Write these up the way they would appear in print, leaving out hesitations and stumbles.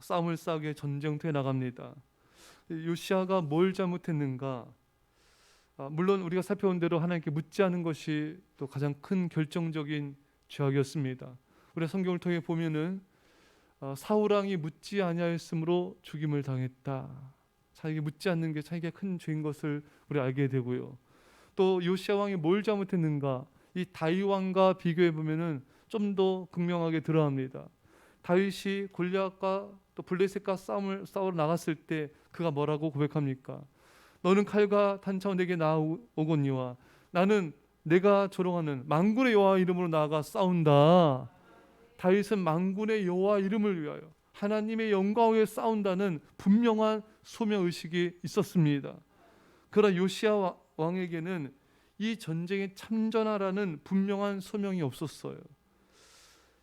싸움을 싸우게 전쟁터에 나갑니다. 요시아가 뭘 잘못했는가? 물론 우리가 살펴본 대로 하나님께 묻지 않은 것이 또 가장 큰 결정적인 죄악이었습니다. 우리가 성경을 통해 보면은 사울 왕이 묻지 아니하였으므로 죽임을 당했다. 자기가 묻지 않는 게 자기가 큰 죄인 것을 우리 알게 되고요. 또 요시아 왕이 뭘 잘못했는가? 이 다윗 왕과 비교해 보면은 좀 더 극명하게 드러납니다. 다윗이 골리앗과 또 블레셋과 싸우러 나갔을 때 그가 뭐라고 고백합니까? 너는 칼과 탄차로 내게 나아오거니와 나는 내가 조롱하는 만군의 여호와 이름으로 나아가 싸운다. 다윗은 만군의 여호와 이름을 위하여 하나님의 영광을 위해 싸운다는 분명한 소명의식이 있었습니다. 그러나 요시아 왕에게는 이 전쟁에 참전하라는 분명한 소명이 없었어요.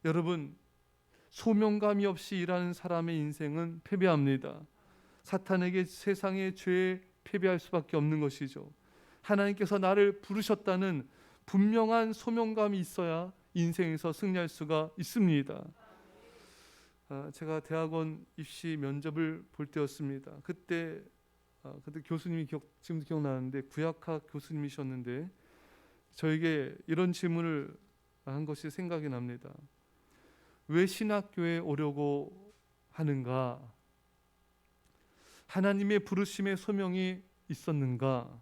여러분, 소명감이 없이 일하는 사람의 인생은 패배합니다. 사탄에게 세상의 죄에 패배할 수밖에 없는 것이죠. 하나님께서 나를 부르셨다는 분명한 소명감이 있어야 인생에서 승리할 수가 있습니다. 제가 대학원 입시 면접을 볼 때였습니다. 그때 교수님이 지금도 기억나는데 구약학 교수님이셨는데 저에게 이런 질문을 한 것이 생각이 납니다. 왜 신학교에 오려고 하는가? 하나님의 부르심의 소명이 있었는가?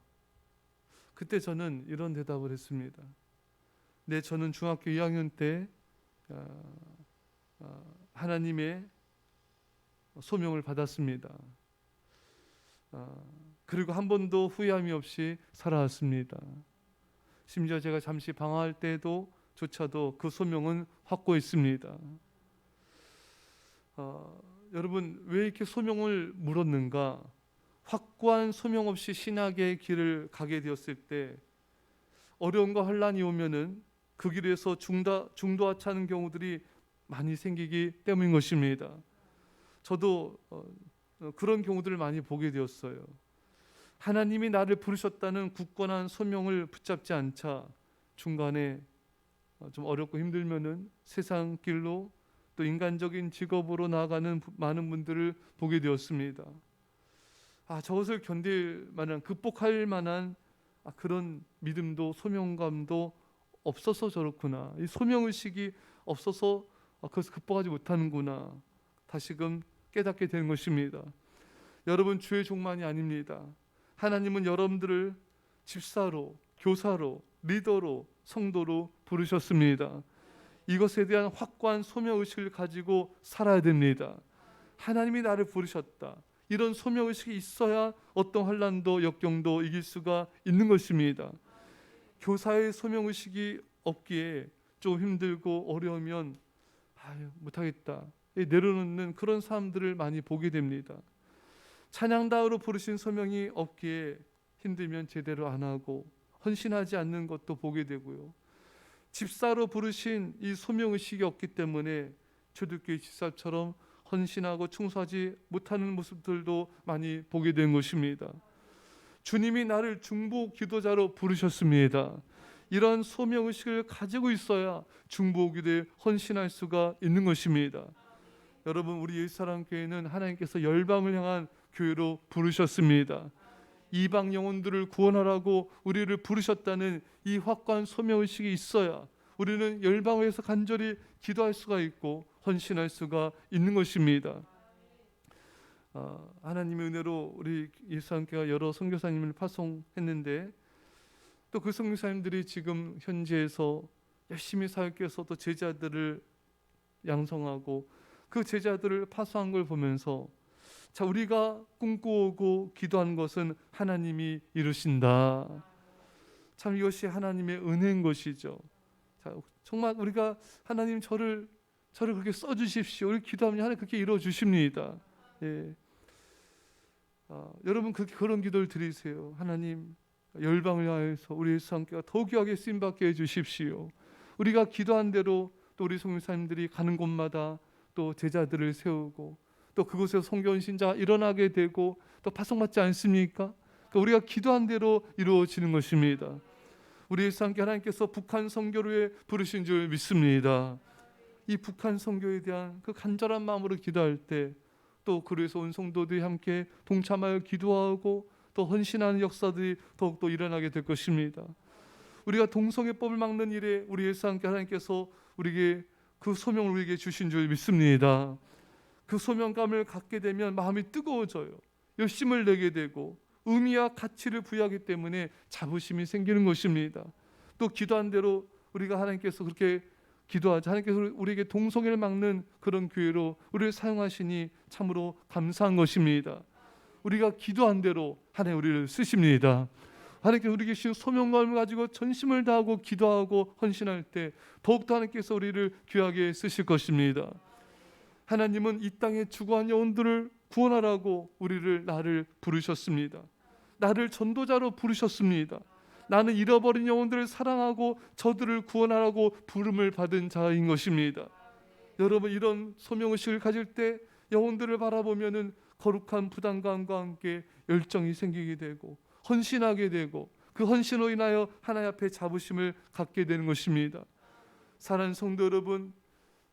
그때 저는 이런 대답을 했습니다. 네, 저는 중학교 2학년 때 하나님의 소명을 받았습니다. 그리고 한 번도 후회함이 없이 살아왔습니다. 심지어 제가 잠시 방황할 때도 조차도 그 소명은 확고했습니다. 여러분, 왜 이렇게 소명을 물었는가? 확고한 소명 없이 신학의 길을 가게 되었을 때 어려움과 혼란이 오면은 그 길에서 중도하차하는 경우들이 많이 생기기 때문인 것입니다. 저도 그런 경우들을 많이 보게 되었어요. 하나님이 나를 부르셨다는 굳건한 소명을 붙잡지 않자 중간에 좀 어렵고 힘들면은 세상 길로 또 인간적인 직업으로 나아가는 많은 분들을 보게 되었습니다. 저것을 견딜 만한, 극복할 만한 그런 믿음도 소명감도 없어서 저렇구나. 이 소명의식이 없어서 그것을 극복하지 못하는구나. 다시금 깨닫게 되는 것입니다. 여러분, 주의 종만이 아닙니다. 하나님은 여러분들을 집사로, 교사로, 리더로, 성도로 부르셨습니다. 이것에 대한 확고한 소명의식을 가지고 살아야 됩니다. 하나님이 나를 부르셨다. 이런 소명의식이 있어야 어떤 혼란도 역경도 이길 수가 있는 것입니다. 교사의 소명의식이 없기에 좀 힘들고 어려우면 못하겠다 내려놓는 그런 사람들을 많이 보게 됩니다. 찬양다우로 부르신 소명이 없기에 힘들면 제대로 안 하고 헌신하지 않는 것도 보게 되고요. 집사로 부르신 이 소명의식이 없기 때문에 초대교회 집사처럼 헌신하고 충성하지 못하는 모습들도 많이 보게 된 것입니다. 주님이 나를 중보 기도자로 부르셨습니다. 이런 소명의식을 가지고 있어야 중보 기도에 헌신할 수가 있는 것입니다. 여러분, 우리 예수사랑교회는 하나님께서 열방을 향한 교회로 부르셨습니다. 이방 영혼들을 구원하라고 우리를 부르셨다는 이 확고한 소명의식이 있어야 우리는 열방을 위해서 간절히 기도할 수가 있고 헌신할 수가 있는 것입니다. 하나님의 은혜로 우리 예수사랑교회가 여러 선교사님을 파송했는데 또 그 선교사님들이 지금 현지에서 열심히 사역해서 또 제자들을 양성하고 그 제자들을 파송한 걸 보면서 우리가 꿈꾸고 기도한 것은 하나님이 이루신다. 참 이것이 하나님의 은혜인 것이죠. 정말 우리가 하나님 저를 그렇게 써주십시오. 우리 기도하면 하나님 그렇게 이루어 주십니다. 예. 여러분 그런 기도를 드리세요. 하나님 열방을 향해서 우리 예수님께가 더 귀하게 쓰임받게 해주십시오. 우리가 기도한 대로 또 우리 선교사님들이 가는 곳마다 또 제자들을 세우고 또 그곳에서 선교 신자가 일어나게 되고 또 파송받지 않습니까? 우리가 기도한 대로 이루어지는 것입니다. 우리 예수님께 하나님께서 북한 선교를 부르신 줄 믿습니다. 이 북한 선교에 대한 그 간절한 마음으로 기도할 때 또 그래서 온 성도들이 함께 동참하여 기도하고 또 헌신하는 역사들이 더욱더 일어나게 될 것입니다. 우리가 동성애법을 막는 일에 우리에서 함께 하나님께서 우리에게 그 소명을 우리에게 주신 줄 믿습니다. 그 소명감을 갖게 되면 마음이 뜨거워져요. 열심을 내게 되고 의미와 가치를 부여하기 때문에 자부심이 생기는 것입니다. 또 기도한 대로 우리가 하나님께서 그렇게 기도하자 하나님께서 우리에게 동성애를 막는 그런 교회로 우리를 사용하시니 참으로 감사한 것입니다. 우리가 기도한 대로 하나님 우리를 쓰십니다. 하나님께서 우리에게 주신 소명감을 가지고 전심을 다하고 기도하고 헌신할 때 더욱더 하나님께서 우리를 귀하게 쓰실 것입니다. 하나님은 이 땅에 죽어간 영혼들을 구원하라고 나를 부르셨습니다. 나를 전도자로 부르셨습니다. 나는 잃어버린 영혼들을 사랑하고 저들을 구원하라고 부름을 받은 자인 것입니다. 여러분, 이런 소명의식을 가질 때 영혼들을 바라보면은 거룩한 부담감과 함께 열정이 생기게 되고 헌신하게 되고 그 헌신으로 인하여 하나님 앞에 자부심을 갖게 되는 것입니다. 사랑하는 성도 여러분,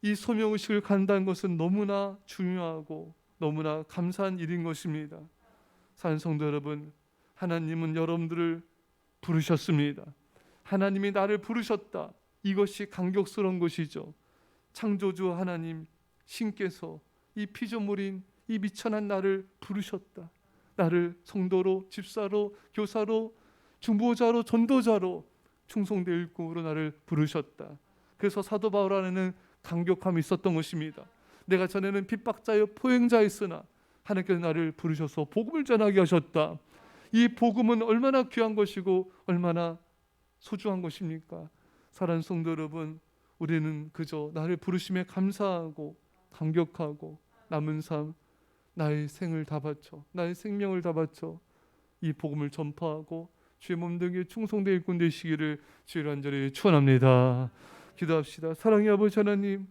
이 소명의식을 갖는다는 것은 너무나 중요하고 너무나 감사한 일인 것입니다. 사랑하는 성도 여러분, 하나님은 여러분들을 부르셨습니다. 하나님이 나를 부르셨다. 이것이 감격스러운 것이죠. 창조주 하나님 신께서 이 피조물인 이 미천한 나를 부르셨다. 나를 성도로, 집사로, 교사로, 중보자로, 전도자로, 충성대 일꾼으로 나를 부르셨다. 그래서 사도 바울 안에는 감격함이 있었던 것입니다. 내가 전에는 핍박자여 포행자였으나 하나님께서 나를 부르셔서 복음을 전하게 하셨다. 이 복음은 얼마나 귀한 것이고 얼마나 소중한 것입니까? 사랑하는 성도 여러분, 우리는 그저 나를 부르심에 감사하고 감격하고 남은 삶 나의 생을 다 바쳐, 나의 생명을 다 바쳐 이 복음을 전파하고 주의 몸되게 충성된 일꾼 되시기를 주의 간절히 축원합니다. 기도합시다. 사랑의 아버지 하나님,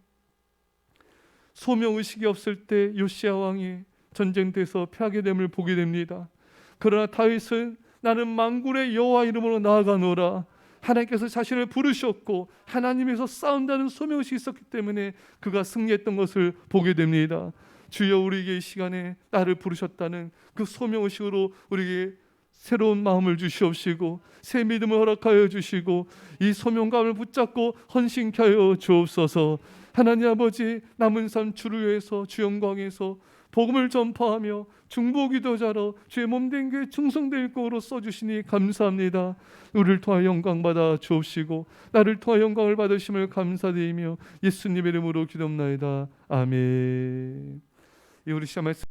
소명의식이 없을 때 요시야 왕이 전쟁터에서 패하게 됨을 보게 됩니다. 그러나 다윗은 나는 만군의 여호와 이름으로 나아가노라. 하나님께서 자신을 부르셨고 하나님에서 싸운다는 소명의식이 있었기 때문에 그가 승리했던 것을 보게 됩니다. 주여, 우리에게 이 시간에 나를 부르셨다는 그 소명의식으로 우리에게 새로운 마음을 주시옵시고 새 믿음을 허락하여 주시고 이 소명감을 붙잡고 헌신케 하여 주옵소서. 하나님 아버지, 남은 삶 주를 위해서 주 영광에서 복음을 전파하며 중보기도자로 주의 몸된 교회 충성된 일꾼으로 써주시니 감사합니다. 우리를 통하여 영광 받아 주옵시고 나를 통하여 영광을 받으심을 감사드리며 예수님의 이름으로 기도합나이다. 아멘. 우리 시간 말씀